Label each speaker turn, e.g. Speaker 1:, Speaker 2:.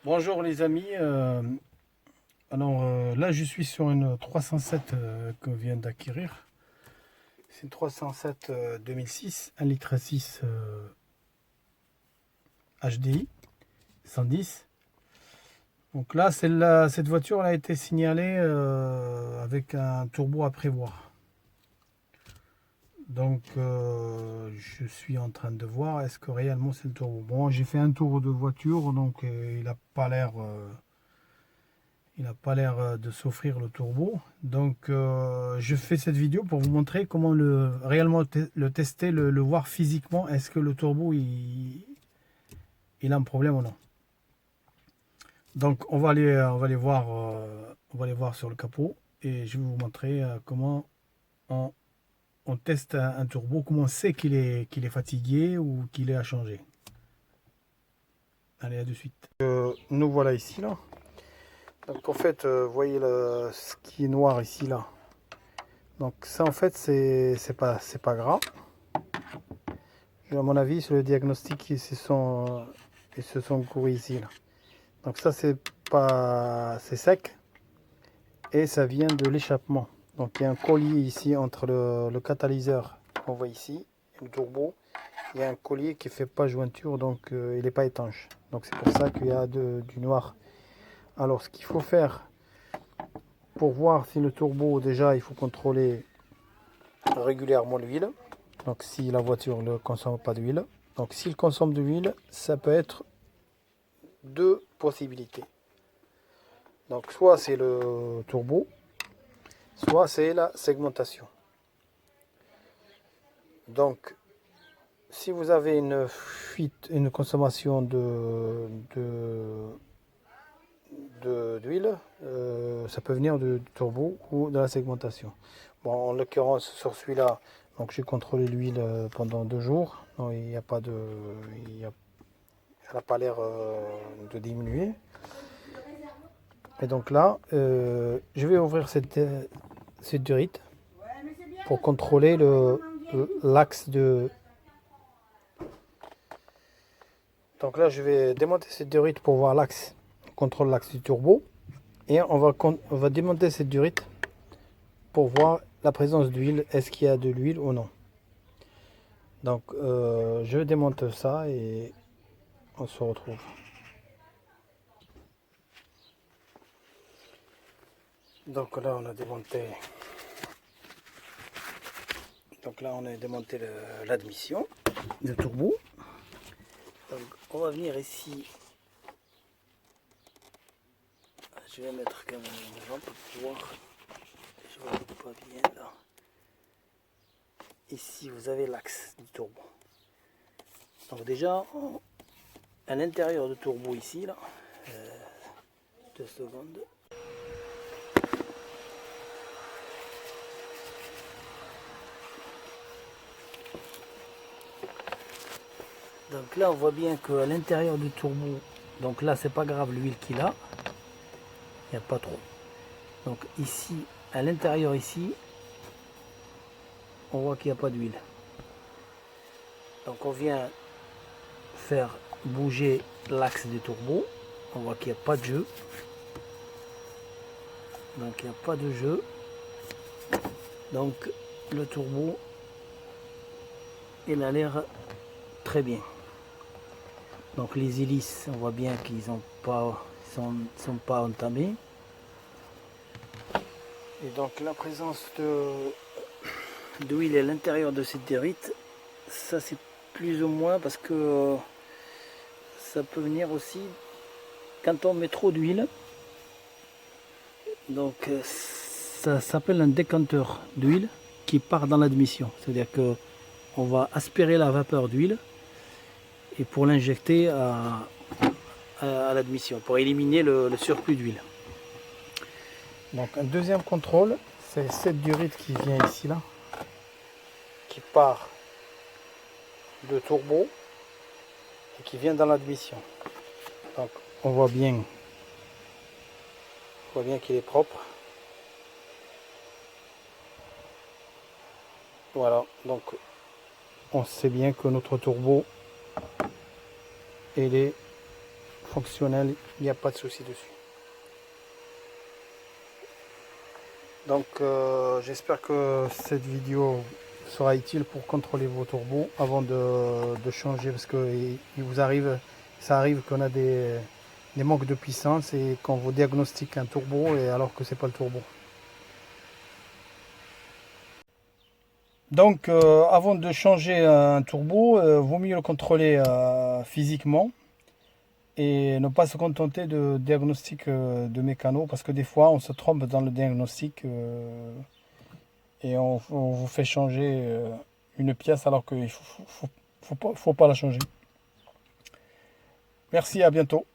Speaker 1: Bonjour les amis, là je suis sur une 307 que je viens d'acquérir. C'est une 307 2006, 1,6 litre HDI 110. Donc là cette voiture elle a été signalée avec un turbo à prévoir. Donc je suis en train de voir est-ce que réellement c'est le turbo. Bon, j'ai fait un tour de voiture, donc il n'a pas l'air... il n'a pas l'air de s'offrir le turbo. Donc je fais cette vidéo pour vous montrer comment réellement le tester, le voir physiquement. Est-ce que le turbo il a un problème ou non. Donc on va aller voir sur le capot et je vais vous montrer comment on teste un turbo, comment on sait qu'il est fatigué ou qu'il est à changer. Allez, à de suite. Nous voilà ici là. Donc en fait, vous voyez ce qui est noir ici là. Donc ça en fait c'est pas grave. À mon avis sur le diagnostic ils se sont courus ici là. Donc ça c'est sec et ça vient de l'échappement. Donc il y a un collier ici entre le catalyseur qu'on voit ici et le turbo. Il y a un collier qui fait pas jointure, donc il n'est pas étanche. Donc c'est pour ça qu'il y a du noir. Alors ce qu'il faut faire pour voir si le turbo, déjà il faut contrôler régulièrement l'huile. Donc si la voiture ne consomme pas d'huile. Donc s'il consomme de l'huile, ça peut être deux possibilités. Donc soit c'est le turbo, soit c'est la segmentation. Donc si vous avez une fuite, une consommation d'huile, ça peut venir du turbo ou de la segmentation. Bon, en l'occurrence sur celui-là, donc j'ai contrôlé l'huile pendant 2 jours. Non, il n'y a pas de, elle n'a pas l'air de diminuer. Et donc là, je vais ouvrir cette durite pour contrôler l'axe de... Donc là, je vais démonter cette durite pour voir l'axe, contrôle l'axe du turbo. Et on va démonter cette durite pour voir la présence d'huile, est-ce qu'il y a de l'huile ou non. Donc je démonte ça et on se retrouve. Donc là on a démonté. Donc là on a démonté l'admission, le turbo. Donc on va venir ici. Je vais mettre quand même devant pour voir. Je vois pas bien là. Ici vous avez l'axe du turbo. Donc déjà à l'intérieur du turbo ici là. 2 secondes. Donc là on voit bien qu'à l'intérieur du turbo, donc là c'est pas grave l'huile qu'il a, il n'y a pas trop. Donc ici, à l'intérieur ici, on voit qu'il n'y a pas d'huile. Donc on vient faire bouger l'axe du turbo, on voit qu'il n'y a pas de jeu. Donc il n'y a pas de jeu. Donc le turbo, il a l'air très bien. Donc les hélices, on voit bien qu'ils sont pas entamés. Et donc la présence d'huile à l'intérieur de cette dérite, ça c'est plus ou moins parce que ça peut venir aussi quand on met trop d'huile. Donc ça s'appelle un décanteur d'huile qui part dans l'admission. C'est-à-dire que on va aspirer la vapeur d'huile et pour l'injecter à l'admission, pour éliminer le surplus d'huile. Donc un deuxième contrôle, c'est cette durite qui vient ici là, qui part de turbo et qui vient dans l'admission. Donc on voit bien qu'il est propre. Voilà, donc on sait bien que notre turbo il est fonctionnel, il n'y a pas de souci dessus. Donc j'espère que cette vidéo sera utile pour contrôler vos turbos avant de changer, parce que ça arrive qu'on a des manques de puissance et qu'on vous diagnostique un turbo et alors que c'est pas le turbo. Donc avant de changer un turbo, vaut mieux le contrôler physiquement et ne pas se contenter de diagnostic de mécano, parce que des fois on se trompe dans le diagnostic et on vous fait changer une pièce alors qu'il faut pas la changer. Merci, à bientôt.